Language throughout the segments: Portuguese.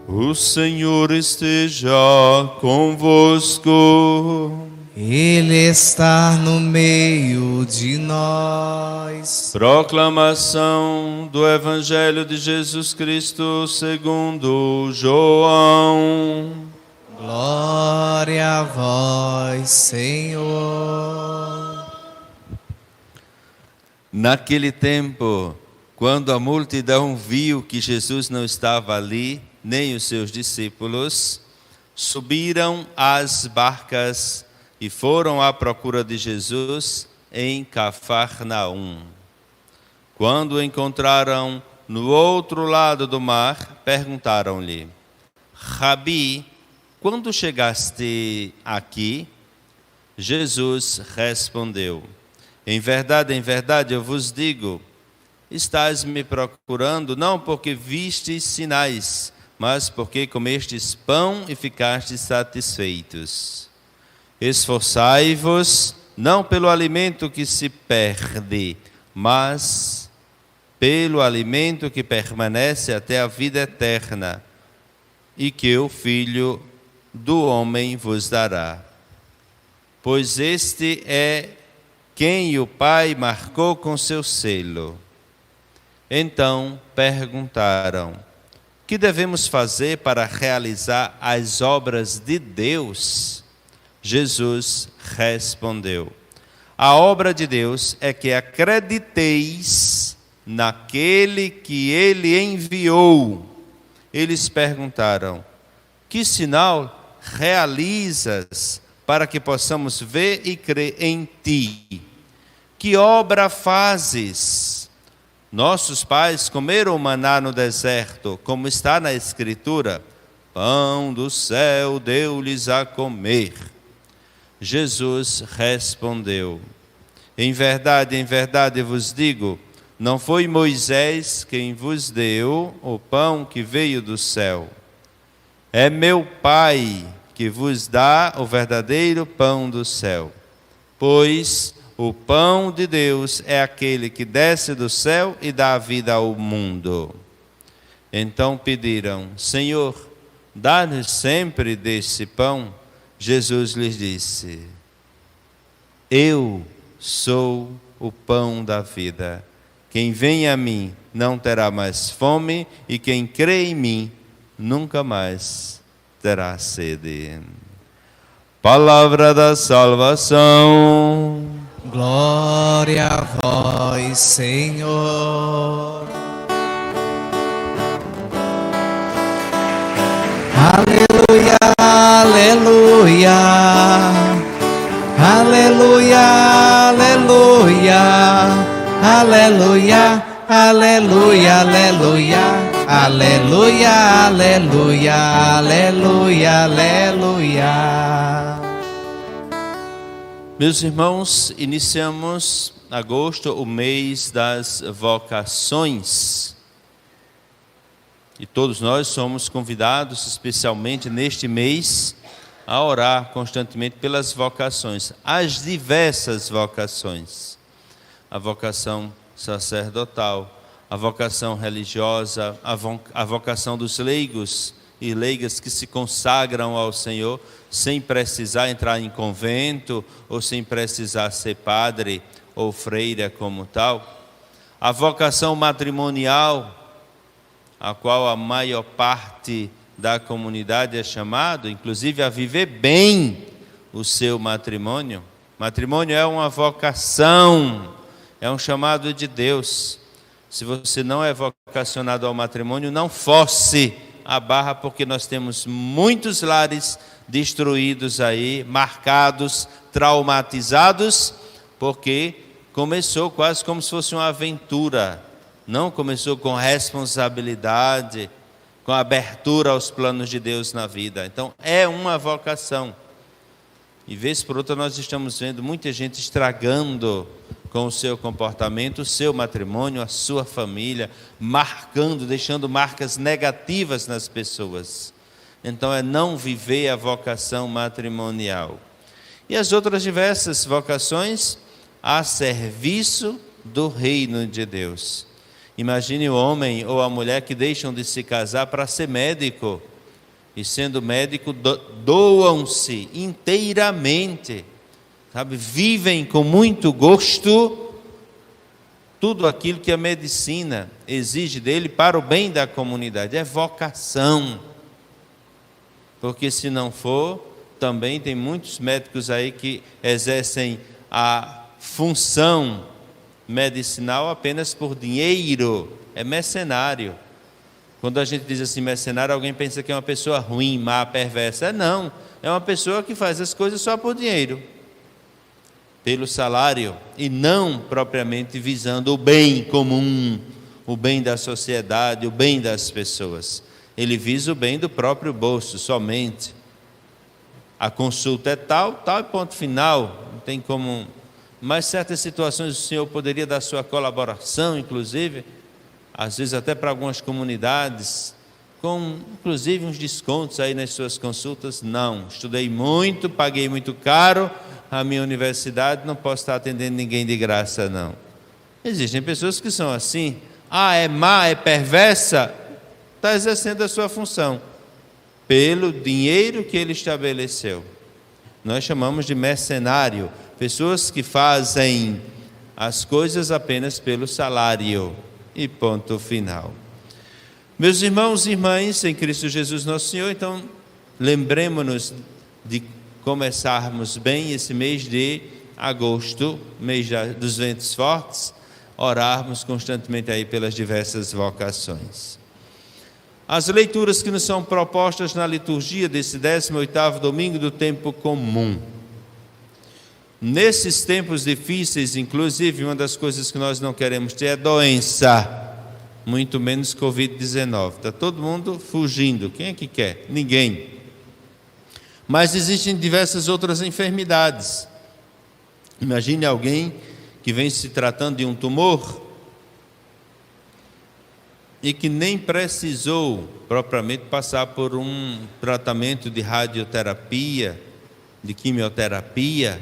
O Senhor esteja convosco. Ele está no meio de nós. Proclamação do Evangelho de Jesus Cristo segundo João. Glória a vós, Senhor. Naquele tempo, quando a multidão viu que Jesus não estava ali, nem os seus discípulos, subiram às barcas e foram à procura de Jesus em Cafarnaum. Quando o encontraram no outro lado do mar, perguntaram-lhe: Rabi, quando chegaste aqui? Jesus respondeu: em verdade eu vos digo, estás me procurando não porque vistes sinais, mas porque comestes pão e ficastes satisfeitos. Esforçai-vos não pelo alimento que se perde, mas pelo alimento que permanece até a vida eterna, e que o Filho do Homem vos dará. Pois este é quem o Pai marcou com seu selo. Então perguntaram: que devemos fazer para realizar as obras de Deus? Jesus respondeu: a obra de Deus é que acrediteis naquele que ele enviou. Eles perguntaram: que sinal realizas para que possamos ver e crer em ti? Que obra fazes? Nossos pais comeram maná no deserto, como está na Escritura: pão do céu deu-lhes a comer. Jesus respondeu: em verdade vos digo, não foi Moisés quem vos deu o pão que veio do céu. É meu Pai que vos dá o verdadeiro pão do céu. Pois o pão de Deus é aquele que desce do céu e dá vida ao mundo. Então pediram: Senhor, dá-nos sempre desse pão. Jesus lhes disse: eu sou o pão da vida. Quem vem a mim não terá mais fome, e quem crê em mim nunca mais terá sede. Palavra da salvação. Glória a vós, Senhor. Aleluia, aleluia. Aleluia, aleluia. Aleluia, aleluia, aleluia. Aleluia, aleluia, aleluia, aleluia. Meus irmãos, iniciamos agosto, o mês das vocações. E todos nós somos convidados, especialmente neste mês, a orar constantemente pelas vocações, as diversas vocações. A vocação sacerdotal, a vocação religiosa, a vocação dos leigos e leigas que se consagram ao Senhor sem precisar entrar em convento ou sem precisar ser padre ou freira como tal. A vocação matrimonial, a qual a maior parte da comunidade é chamado, inclusive a viver bem o seu matrimônio. Matrimônio é uma vocação, é um chamado de Deus. Se você não é vocacionado ao matrimônio, não force a barra, porque nós temos muitos lares destruídos aí, marcados, traumatizados, porque começou quase como se fosse uma aventura, não começou com responsabilidade, com abertura aos planos de Deus na vida. Então é uma vocação. E vez por outra nós estamos vendo muita gente estragando com o seu comportamento, o seu matrimônio, a sua família, marcando, deixando marcas negativas nas pessoas. Então é não viver a vocação matrimonial. E as outras diversas vocações a serviço do reino de Deus. Imagine o homem ou a mulher que deixam de se casar para ser médico, e sendo médico, doam-se inteiramente, sabe? Vivem com muito gosto tudo aquilo que a medicina exige dele para o bem da comunidade. É vocação. Porque se não for, também tem muitos médicos aí que exercem a função medicinal apenas por dinheiro. É mercenário. Quando a gente diz assim mercenário, alguém pensa que é uma pessoa ruim, má, perversa. Não, é uma pessoa que faz as coisas só por dinheiro, pelo salário, e não propriamente visando o bem comum, o bem da sociedade, o bem das pessoas. Ele visa o bem do próprio bolso somente. A consulta é tal e ponto final. Não tem como. Mas certas situações o senhor poderia dar sua colaboração, inclusive, às vezes até para algumas comunidades, com inclusive uns descontos aí nas suas consultas. Não, estudei muito, paguei muito caro a minha universidade, não posso estar atendendo ninguém de graça, não. Existem pessoas que são assim. É má, é perversa, está exercendo a sua função pelo dinheiro que ele estabeleceu. Nós chamamos de mercenário, pessoas que fazem as coisas apenas pelo salário, e ponto final. Meus irmãos e irmãs em Cristo Jesus nosso Senhor, então lembremos-nos de começarmos bem esse mês de agosto, mês dos ventos fortes, orarmos constantemente aí pelas diversas vocações. As leituras que nos são propostas na liturgia desse 18º domingo do tempo comum. Nesses tempos difíceis, inclusive, uma das coisas que nós não queremos ter é doença, muito menos Covid-19. Está todo mundo fugindo. Quem é que quer? Ninguém. Mas existem diversas outras enfermidades. Imagine alguém que vem se tratando de um tumor e que nem precisou propriamente passar por um tratamento de radioterapia, de quimioterapia,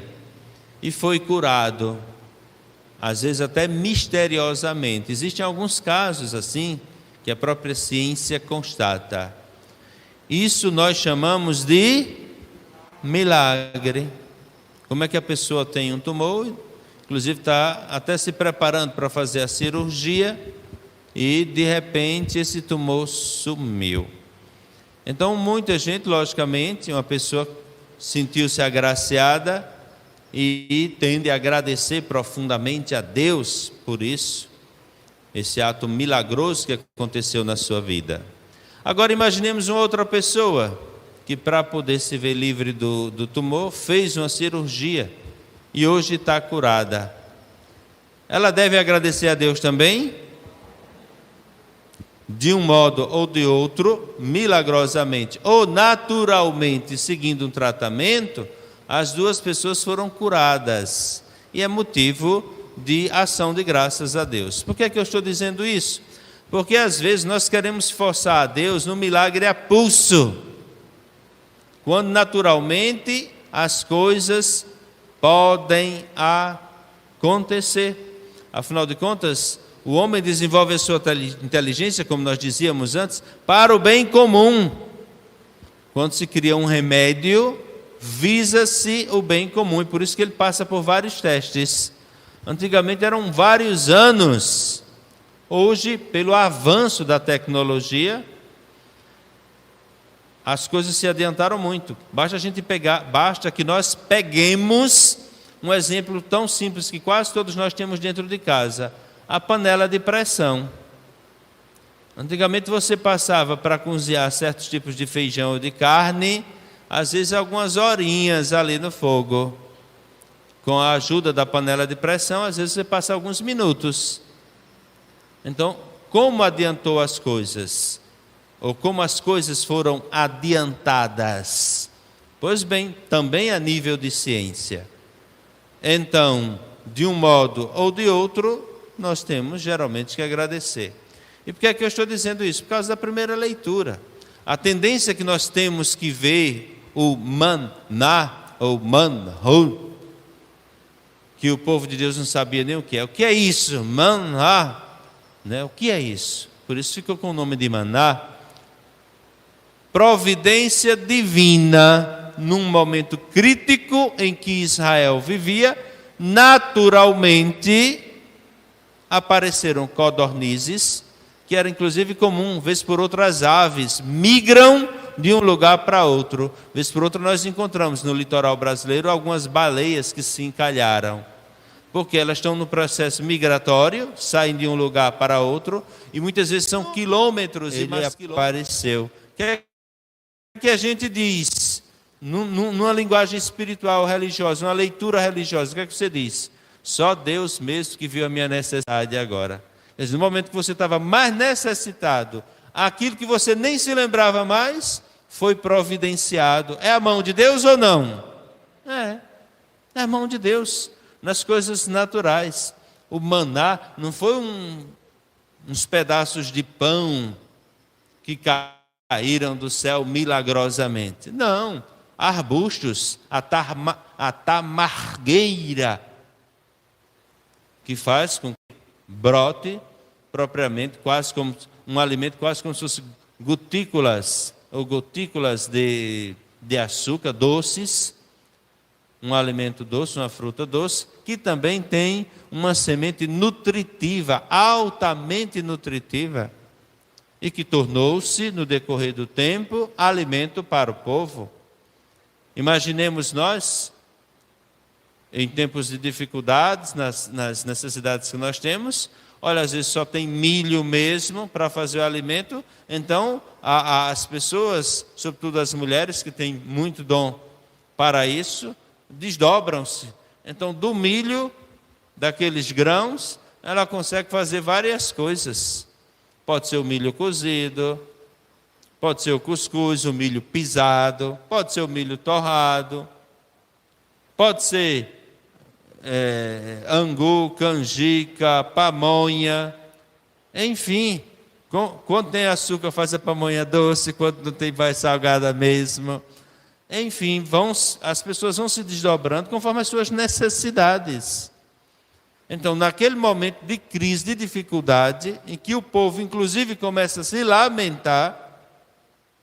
e foi curado, às vezes até misteriosamente. Existem alguns casos assim, que a própria ciência constata. Isso nós chamamos de milagre. Como é que a pessoa tem um tumor, inclusive está até se preparando para fazer a cirurgia, e de repente esse tumor sumiu. Então muita gente, logicamente, uma pessoa sentiu-se agraciada e tende a agradecer profundamente a Deus por isso, esse ato milagroso que aconteceu na sua vida. Agora imaginemos uma outra pessoa que, para poder se ver livre do tumor, fez uma cirurgia e hoje está curada. Ela deve agradecer a Deus também? De um modo ou de outro, milagrosamente ou naturalmente, seguindo um tratamento, as duas pessoas foram curadas, e é motivo de ação de graças a Deus. Por que é que eu estou dizendo isso? Porque às vezes nós queremos forçar a Deus no milagre a pulso, quando naturalmente as coisas podem acontecer. Afinal de contas, o homem desenvolve a sua inteligência, como nós dizíamos antes, para o bem comum. Quando se cria um remédio, visa-se o bem comum, e por isso que ele passa por vários testes. Antigamente eram vários anos. Hoje, pelo avanço da tecnologia, as coisas se adiantaram muito. Basta que nós peguemos um exemplo tão simples que quase todos nós temos dentro de casa: a panela de pressão. Antigamente você passava para cozinhar certos tipos de feijão ou de carne, às vezes algumas horinhas ali no fogo. Com a ajuda da panela de pressão, às vezes você passa alguns minutos. Então, como adiantou as coisas? Ou como as coisas foram adiantadas? Pois bem, também a nível de ciência. Então, de um modo ou de outro, nós temos geralmente que agradecer. E por que é que eu estou dizendo isso? Por causa da primeira leitura. A tendência que nós temos que ver o maná, ou manhu, que o povo de Deus não sabia nem o que é. O que é isso? Maná, né? O que é isso? Por isso ficou com o nome de maná. providência divina, num momento crítico em que Israel vivia, naturalmente apareceram codornizes, que era inclusive comum, vez por outra as aves migram de um lugar para outro. Vez por outra nós encontramos no litoral brasileiro algumas baleias que se encalharam, porque elas estão no processo migratório, saem de um lugar para outro, e muitas vezes são quilômetros e mais quilômetros. Apareceu. O que a gente diz, numa linguagem espiritual religiosa, uma leitura religiosa, o que é que você diz? Só Deus mesmo que viu a minha necessidade agora. Mas no momento que você estava mais necessitado, aquilo que você nem se lembrava mais, foi providenciado. É a mão de Deus ou não? É a mão de Deus, nas coisas naturais. O maná não foi uns pedaços de pão que caíram do céu milagrosamente. Não, arbustos, a tamargueira, que faz com que brote propriamente, quase como um alimento, quase como se fosse gotículas, ou gotículas de açúcar, doces, um alimento doce, uma fruta doce, que também tem uma semente nutritiva, altamente nutritiva, e que tornou-se, no decorrer do tempo, alimento para o povo. Imaginemos nós, em tempos de dificuldades, nas necessidades que nós temos, olha, às vezes só tem milho mesmo para fazer o alimento, então as pessoas, sobretudo as mulheres que têm muito dom para isso, desdobram-se. Então, do milho, daqueles grãos, ela consegue fazer várias coisas. Pode ser o milho cozido, pode ser o cuscuz, o milho pisado, pode ser o milho torrado, pode ser angu, canjica, pamonha, enfim, quando tem açúcar faz a pamonha doce, quando não tem vai salgada mesmo. Enfim, as pessoas vão se desdobrando conforme as suas necessidades. Então, naquele momento de crise, de dificuldade, em que o povo inclusive começa a se lamentar,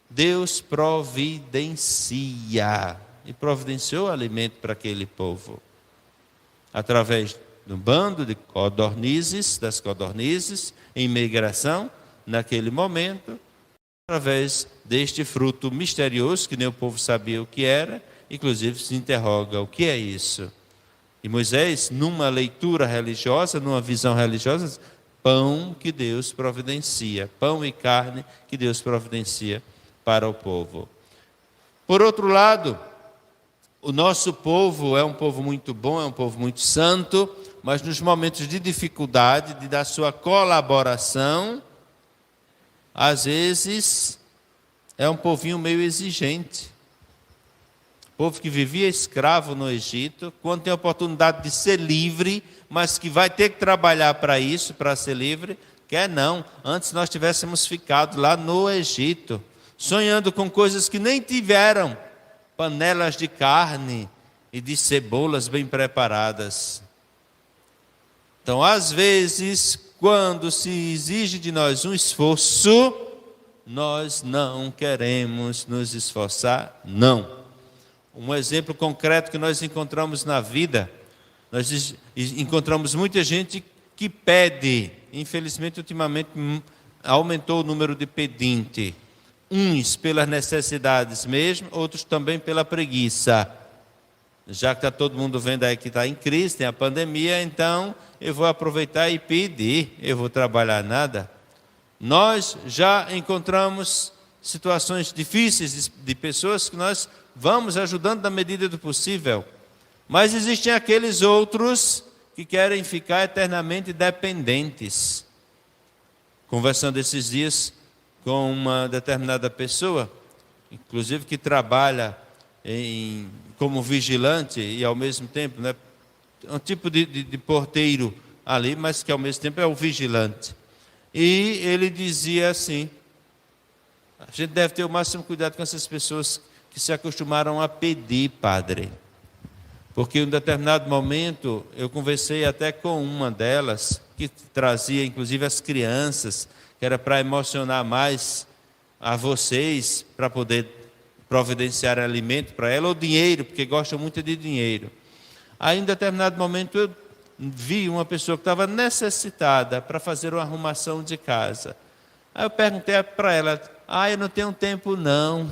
Deus providencia, e providenciou alimento para aquele povo, através do bando de codornizes, das codornizes, em migração, naquele momento, através deste fruto misterioso, que nem o povo sabia o que era, inclusive se interroga, o que é isso? E Moisés, numa leitura religiosa, numa visão religiosa, pão que Deus providencia, pão e carne que Deus providencia para o povo. Por outro lado, o nosso povo é um povo muito bom, é um povo muito santo, mas nos momentos de dificuldade, da sua colaboração, às vezes é um povinho meio exigente. Povo que vivia escravo no Egito, quando tem a oportunidade de ser livre, mas que vai ter que trabalhar para isso, para ser livre, quer não. Antes nós tivéssemos ficado lá no Egito, sonhando com coisas que nem tiveram, panelas de carne e de cebolas bem preparadas. Então, às vezes, quando se exige de nós um esforço, nós não queremos nos esforçar, não. Um exemplo concreto que nós encontramos na vida, nós encontramos muita gente que pede, infelizmente ultimamente aumentou o número de pedinte, uns pelas necessidades mesmo, outros também pela preguiça. Já que está todo mundo vendo aí que está em crise, tem a pandemia, então eu vou aproveitar e pedir, eu vou trabalhar nada. Nós já encontramos situações difíceis de pessoas que nós vamos ajudando na medida do possível, mas existem aqueles outros que querem ficar eternamente dependentes. Conversando esses dias com uma determinada pessoa, inclusive que trabalha como vigilante e ao mesmo tempo, né, um tipo de porteiro ali, mas que ao mesmo tempo é o vigilante. E ele dizia assim: a gente deve ter o máximo cuidado com essas pessoas que se acostumaram a pedir, padre. Porque em um determinado momento eu conversei até com uma delas, que trazia inclusive as crianças, que era para emocionar mais a vocês para poder providenciar alimento para ela, ou dinheiro, porque gostam muito de dinheiro. Aí, em determinado momento, eu vi uma pessoa que estava necessitada para fazer uma arrumação de casa. Aí eu perguntei para ela: eu não tenho tempo não.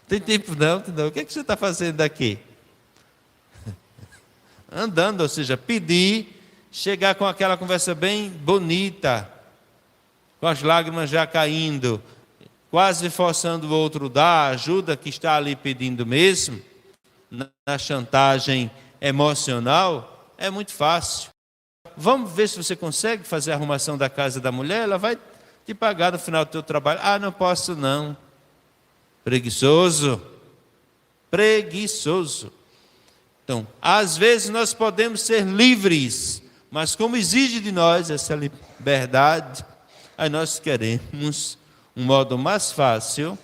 Tem tempo não? O que você está fazendo aqui? Andando, ou seja, pedir, chegar com aquela conversa bem bonita, com as lágrimas já caindo, quase forçando o outro dar a ajuda que está ali pedindo mesmo, na chantagem emocional, é muito fácil. Vamos ver se você consegue fazer a arrumação da casa da mulher, ela vai te pagar no final do teu trabalho. Não posso não. Preguiçoso. Então, às vezes nós podemos ser livres, mas como exige de nós essa liberdade, aí nós queremos um modo mais fácil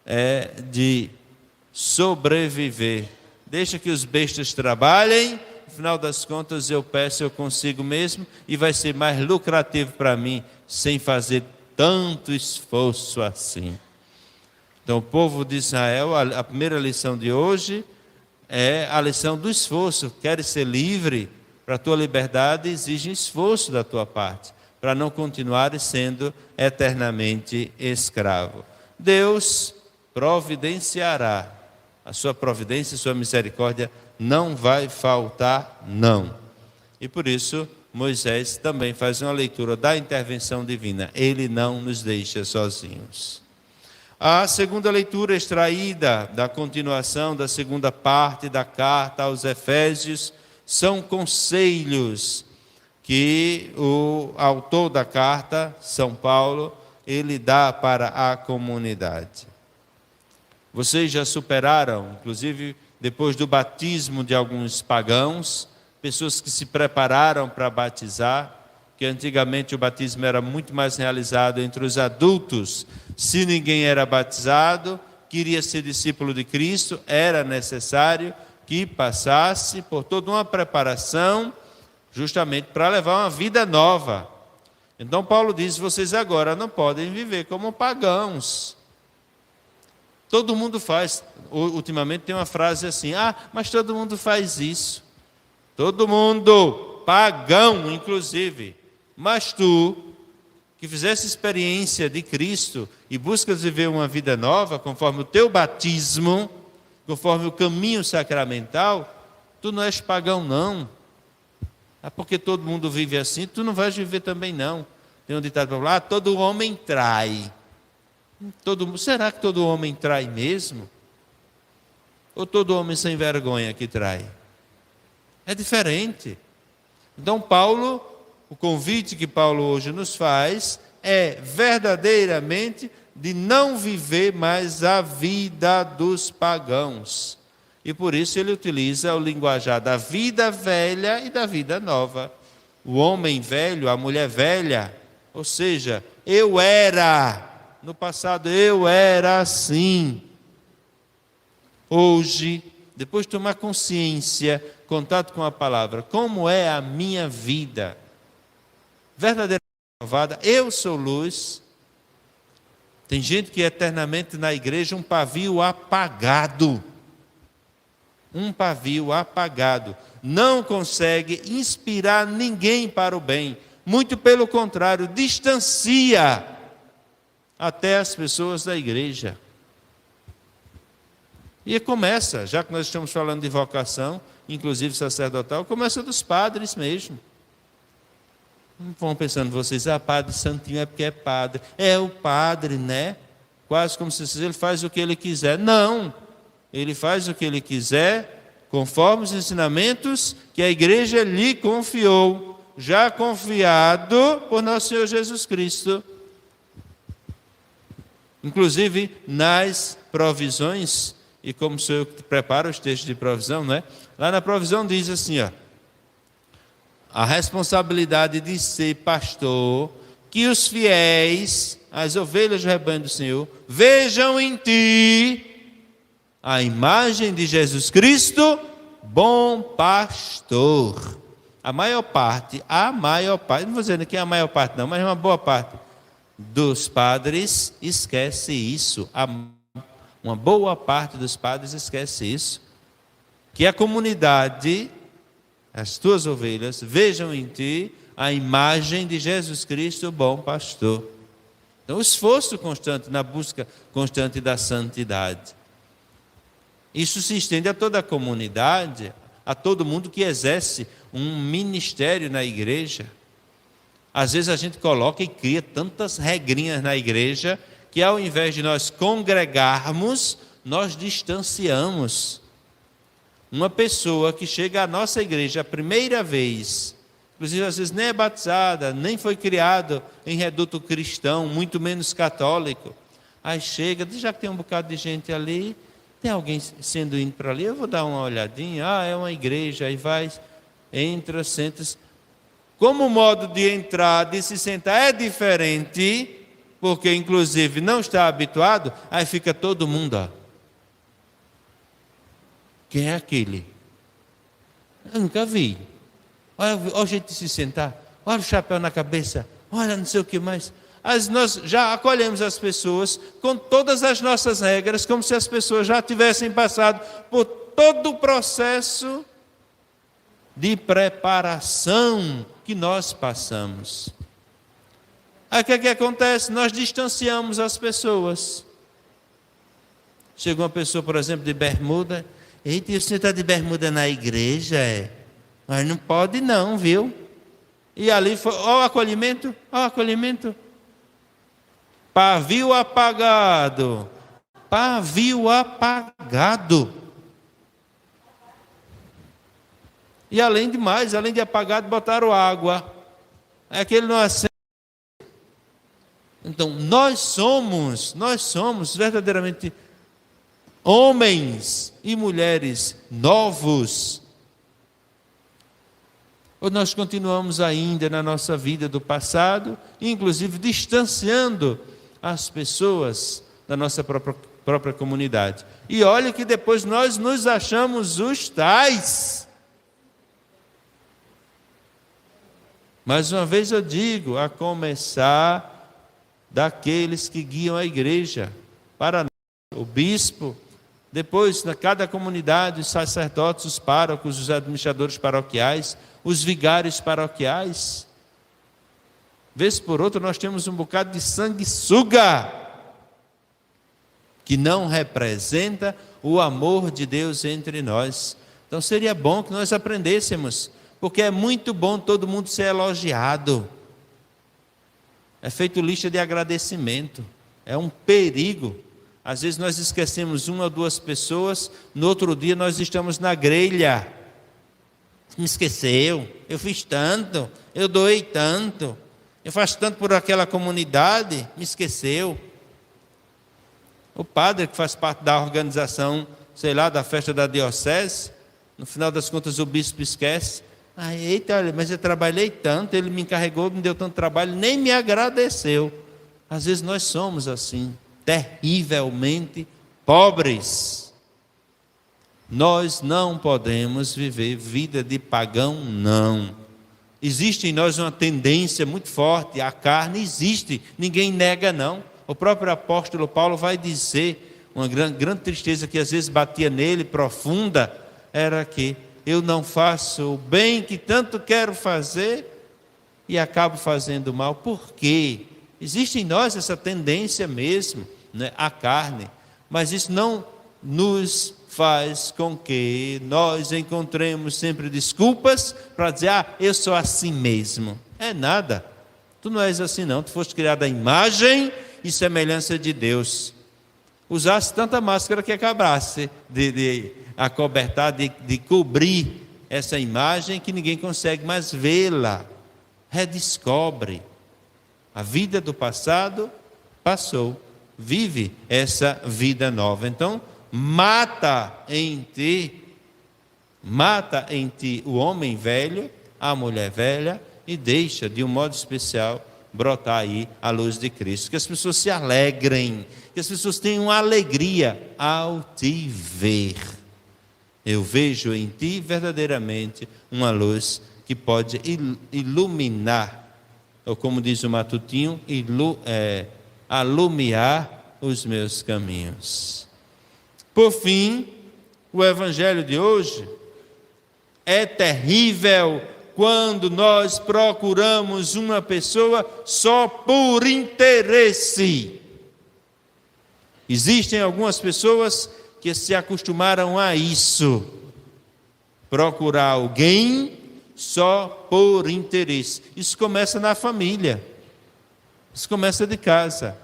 é de sobreviver. Deixa que os bestas trabalhem, no final das contas eu peço, eu consigo mesmo, e vai ser mais lucrativo para mim, sem fazer tanto esforço assim. Então, o povo de Israel, a primeira lição de hoje é a lição do esforço. Queres ser livre? Para a tua liberdade exige esforço da tua parte, para não continuar sendo eternamente escravo. Deus providenciará. A sua providência e sua misericórdia não vai faltar, não. E por isso, Moisés também faz uma leitura da intervenção divina. Ele não nos deixa sozinhos. A segunda leitura extraída da continuação da segunda parte da carta aos Efésios são conselhos que o autor da carta, São Paulo, ele dá para a comunidade. Vocês já superaram, inclusive depois do batismo de alguns pagãos, pessoas que se prepararam para batizar, que antigamente o batismo era muito mais realizado entre os adultos. Se ninguém era batizado, queria ser discípulo de Cristo, era necessário que passasse por toda uma preparação, justamente para levar uma vida nova. Então Paulo diz: vocês agora não podem viver como pagãos. Todo mundo faz. Ultimamente tem uma frase assim: mas todo mundo faz isso. Todo mundo, pagão inclusive. Mas tu, que fizeste experiência de Cristo e buscas viver uma vida nova, conforme o teu batismo, conforme o caminho sacramental, tu não és pagão não. Porque todo mundo vive assim, tu não vais viver também não. Tem um ditado para falar: todo homem trai. Será que todo homem trai mesmo? Ou todo homem sem vergonha que trai? É diferente. Então o convite que Paulo hoje nos faz é verdadeiramente de não viver mais a vida dos pagãos. E por isso ele utiliza o linguajar da vida velha e da vida nova. O homem velho, a mulher velha, ou seja, no passado eu era assim. Hoje, depois de tomar consciência, contato com a palavra, como é a minha vida? Verdadeiramente renovada, eu sou luz. Tem gente que eternamente na igreja, um pavio apagado. Não consegue inspirar ninguém para o bem. Muito pelo contrário, distancia até as pessoas da igreja. E começa, já que nós estamos falando de vocação, inclusive sacerdotal, começa dos padres mesmo. Não vão pensando vocês: padre santinho é porque é padre. É o padre, né? Quase como se ele faz o que ele quiser. Não, ele faz o que ele quiser, conforme os ensinamentos que a igreja lhe confiou, já confiado por nosso Senhor Jesus Cristo. Inclusive nas provisões, e como sou eu que preparo os textos de provisão, né? Lá na provisão diz assim, a responsabilidade de ser pastor, que os fiéis, as ovelhas do rebanho do Senhor, vejam em ti a imagem de Jesus Cristo, bom pastor. a maior parte, não vou dizer que é a maior parte não, mas uma boa parte dos padres esquece isso. Uma boa parte dos padres esquece isso. Que a comunidade, as tuas ovelhas, vejam em ti a imagem de Jesus Cristo, o bom pastor. Então, o esforço constante na busca constante da santidade. Isso se estende a toda a comunidade, a todo mundo que exerce um ministério na igreja. Às vezes a gente coloca e cria tantas regrinhas na igreja que ao invés de nós congregarmos, nós distanciamos. Uma pessoa que chega à nossa igreja a primeira vez, inclusive às vezes nem é batizada, nem foi criado em reduto cristão, muito menos católico. Aí chega, já que tem um bocado de gente ali, tem alguém sendo indo para ali, eu vou dar uma olhadinha, é uma igreja, aí vai, entra, senta-se. Como o modo de entrar, de se sentar é diferente, porque inclusive não está habituado, aí fica todo mundo, Quem é aquele? Eu nunca vi. Olha o jeito de se sentar, olha o chapéu na cabeça, olha não sei o que mais. Nós já acolhemos as pessoas com todas as nossas regras, como se as pessoas já tivessem passado por todo o processo de preparação que nós passamos. Aí o que acontece? Nós distanciamos as pessoas. Chega uma pessoa, por exemplo, de bermuda. Eita, você está de bermuda na igreja? Mas não pode não, viu? E ali foi, ó o acolhimento. Pavio apagado. E além de apagado, botaram água. Aquele não acende. Então, nós somos verdadeiramente homens e mulheres novos. Ou nós continuamos ainda na nossa vida do passado, inclusive distanciando as pessoas da nossa própria comunidade. E olha que depois nós nos achamos os tais. Mais uma vez eu digo, a começar daqueles que guiam a igreja, para o bispo, depois na cada comunidade, os sacerdotes, os párocos, os administradores paroquiais, os vigários paroquiais. Vez por outra nós temos um bocado de sanguessuga, que não representa o amor de Deus entre nós. Então seria bom que nós aprendêssemos, porque é muito bom todo mundo ser elogiado. É feito lista de agradecimento. É um perigo. Às vezes nós esquecemos uma ou duas pessoas, no outro dia nós estamos na grelha. Me esqueceu, eu fiz tanto, eu doei tanto, eu faço tanto por aquela comunidade, me esqueceu. O padre que faz parte da organização, da festa da diocese, no final das contas o bispo esquece. Eita, mas eu trabalhei tanto, ele me encarregou, me deu tanto trabalho, nem me agradeceu. Às vezes nós somos assim, terrivelmente pobres. Nós não podemos viver vida de pagão, não. Existe em nós uma tendência muito forte, a carne existe, ninguém nega não. O próprio apóstolo Paulo vai dizer, uma grande tristeza que às vezes batia nele, profunda, era que eu não faço o bem que tanto quero fazer e acabo fazendo mal. Por quê? Existe em nós essa tendência mesmo, à carne, mas isso não nos faz com que nós encontremos sempre desculpas para dizer, eu sou assim mesmo. É nada, tu não és assim não, tu foste criado à imagem e semelhança de Deus. Usasse tanta máscara que acabasse de acobertar, de cobrir essa imagem que ninguém consegue mais vê-la. Redescobre. A vida do passado passou. Vive essa vida nova. Então, mata em ti o homem velho, a mulher velha, e deixa, de um modo especial, brotar aí a luz de Cristo. Que as pessoas se alegrem, que as pessoas tenham alegria ao te ver. Eu vejo em ti verdadeiramente uma luz que pode iluminar, ou como diz o Matutinho, alumiar os meus caminhos. Por fim, o evangelho de hoje é terrível quando nós procuramos uma pessoa só por interesse. Existem algumas pessoas que se acostumaram a isso, procurar alguém só por interesse. Isso começa na família, isso começa de casa.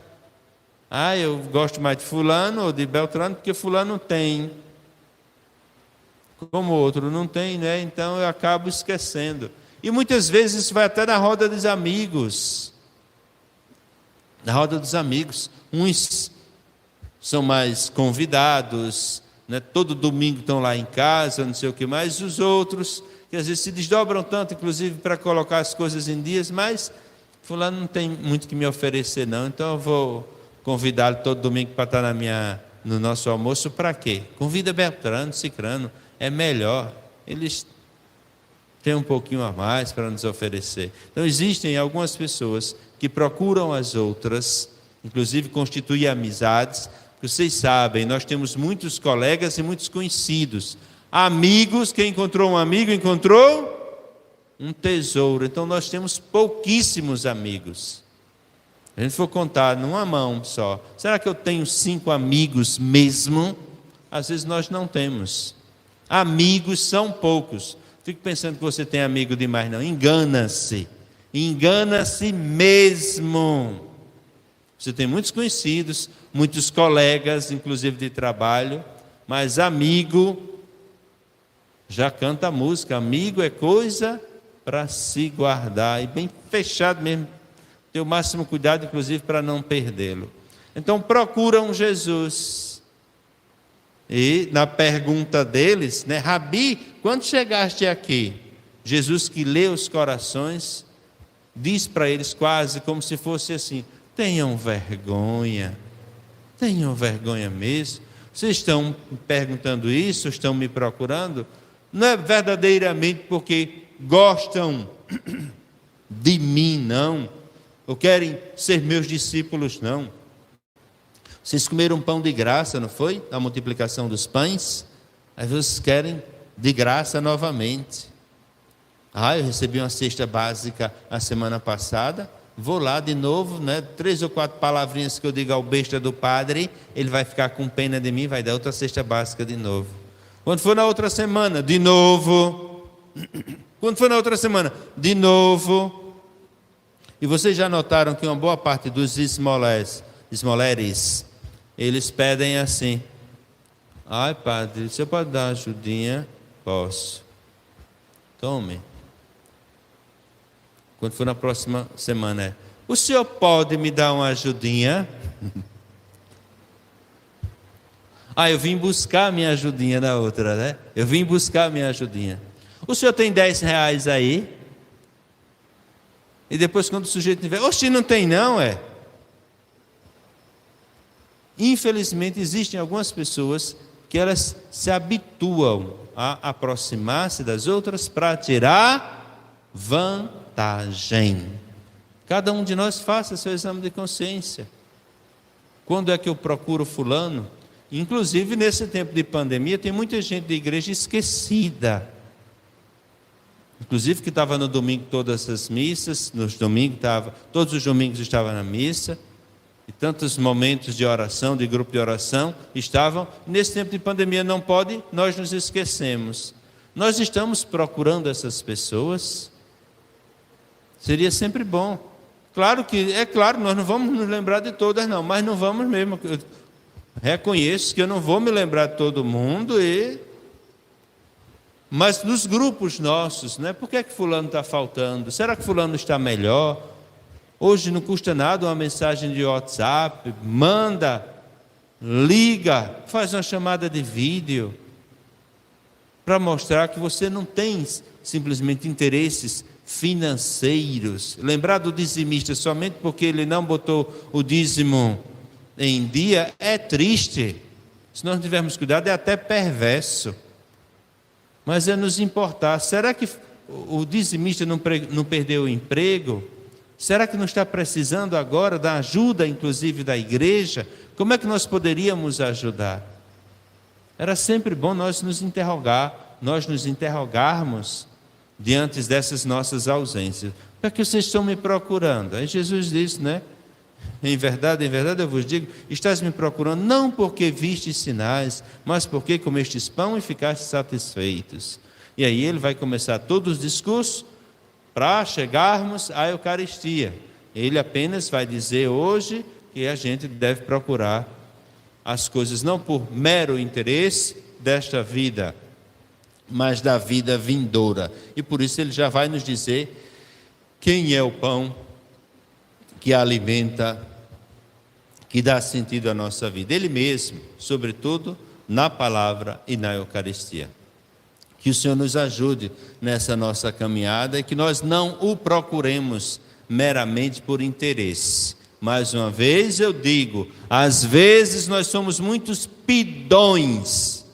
Eu gosto mais de fulano ou de Beltrano porque fulano tem, como o outro não tem, né? Então eu acabo esquecendo. E muitas vezes isso vai até na roda dos amigos. Na roda dos amigos, uns são mais convidados, né? Todo domingo estão lá em casa, não sei o que mais. Os outros, que às vezes se desdobram tanto, inclusive para colocar as coisas em dias, mas fulano não tem muito que me oferecer não, então eu vou convidá-lo todo domingo para estar no nosso almoço. Para quê? Convida Beltrano, Cicrano, é melhor, eles têm um pouquinho a mais para nos oferecer. Então existem algumas pessoas que procuram as outras, inclusive constituir amizades. Vocês sabem, nós temos muitos colegas e muitos conhecidos, amigos. Quem encontrou um amigo encontrou um tesouro. Então nós temos pouquíssimos amigos. Se a gente for contar numa mão só, será que eu tenho 5 amigos mesmo? Às vezes nós não temos. Amigos são poucos. Fique pensando que você tem amigo demais, não. Engana-se mesmo. Você tem muitos conhecidos, muitos colegas, inclusive de trabalho, mas amigo já canta a música. Amigo é coisa para se guardar, e bem fechado mesmo. Ter o máximo cuidado, inclusive, para não perdê-lo. Então procuram Jesus. E na pergunta deles, né, Rabi, quando chegaste aqui? Jesus, que lê os corações, diz para eles quase como se fosse assim: tenham vergonha mesmo. Vocês estão perguntando isso, estão me procurando, não é verdadeiramente porque gostam de mim, não, ou querem ser meus discípulos, não. Vocês comeram pão de graça, não foi? A multiplicação dos pães. Aí vocês querem de graça novamente. Eu recebi uma cesta básica a semana passada, vou lá de novo, né? 3 ou 4 palavrinhas que eu digo ao besta do padre, ele vai ficar com pena de mim, vai dar outra cesta básica de novo. Quando for na outra semana, de novo. Quando for na outra semana, de novo. E vocês já notaram que uma boa parte dos esmoleres, eles pedem assim: padre, você pode dar uma ajudinha? Posso. Tome. Quando for na próxima semana, o senhor pode me dar uma ajudinha? Eu vim buscar a minha ajudinha na outra, né? Eu vim buscar a minha ajudinha. O senhor tem 10 reais aí? E depois, quando o sujeito tiver, não tem não, Infelizmente, existem algumas pessoas que elas se habituam a aproximar-se das outras para tirar vantagem. Cada um de nós faça seu exame de consciência. Quando é que eu procuro fulano? Inclusive, nesse tempo de pandemia, tem muita gente da igreja esquecida. Inclusive, que estava no domingo todas as missas, todos os domingos estava na missa, e tantos momentos de oração, de grupo de oração, estavam. Nesse tempo de pandemia não pode, nós nos esquecemos. Nós estamos procurando essas pessoas. Seria sempre bom. Claro, nós não vamos nos lembrar de todas não, mas não vamos mesmo. Eu reconheço que eu não vou me lembrar de todo mundo, mas nos grupos nossos, né? Por que é que fulano está faltando? Será que fulano está melhor? Hoje não custa nada uma mensagem de WhatsApp, manda, liga, faz uma chamada de vídeo, para mostrar que você não tem simplesmente interesses financeiros. Lembrar do dizimista somente porque ele não botou o dízimo em dia é triste. Se nós não tivermos cuidado, é até perverso. Mas é nos importar. Será que o dizimista não perdeu o emprego? Será que não está precisando agora da ajuda, inclusive, da igreja? Como é que nós poderíamos ajudar? Era sempre bom nós nos interrogarmos diante dessas nossas ausências. Para que vocês estão me procurando? Aí Jesus disse, né? Em verdade eu vos digo, estás me procurando não porque vistes sinais, mas porque comestes pão e ficaste satisfeitos. E aí ele vai começar todos os discursos para chegarmos à Eucaristia. Ele apenas vai dizer hoje que a gente deve procurar as coisas não por mero interesse desta vida, mas da vida vindoura. E por isso ele já vai nos dizer quem é o pão que alimenta, que dá sentido à nossa vida. Ele mesmo, sobretudo na palavra e na Eucaristia. Que o Senhor nos ajude nessa nossa caminhada e que nós não o procuremos meramente por interesse. Mais uma vez eu digo, às vezes nós somos muitos pidões.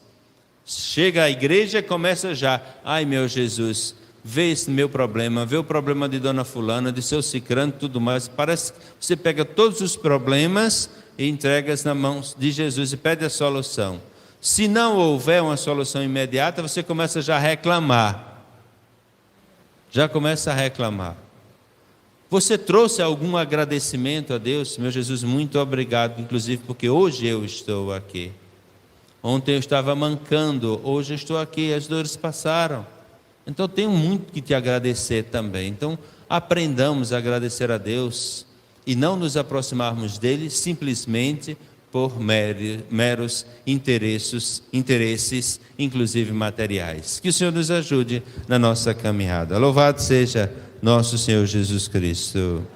Chega à igreja e começa já, ai meu Jesus, vê esse meu problema, vê o problema de dona fulana, de seu cicrano, tudo mais. Parece que você pega todos os problemas e entrega nas mãos de Jesus e pede a solução. Se não houver uma solução imediata, você começa já a reclamar. Já começa a reclamar. Você trouxe algum agradecimento a Deus? Meu Jesus, muito obrigado, inclusive porque hoje eu estou aqui. Ontem eu estava mancando, hoje eu estou aqui, as dores passaram. Então tenho muito que te agradecer também. Então aprendamos a agradecer a Deus e não nos aproximarmos dele simplesmente por meros interesses, inclusive materiais. Que o Senhor nos ajude na nossa caminhada. Louvado seja nosso Senhor Jesus Cristo.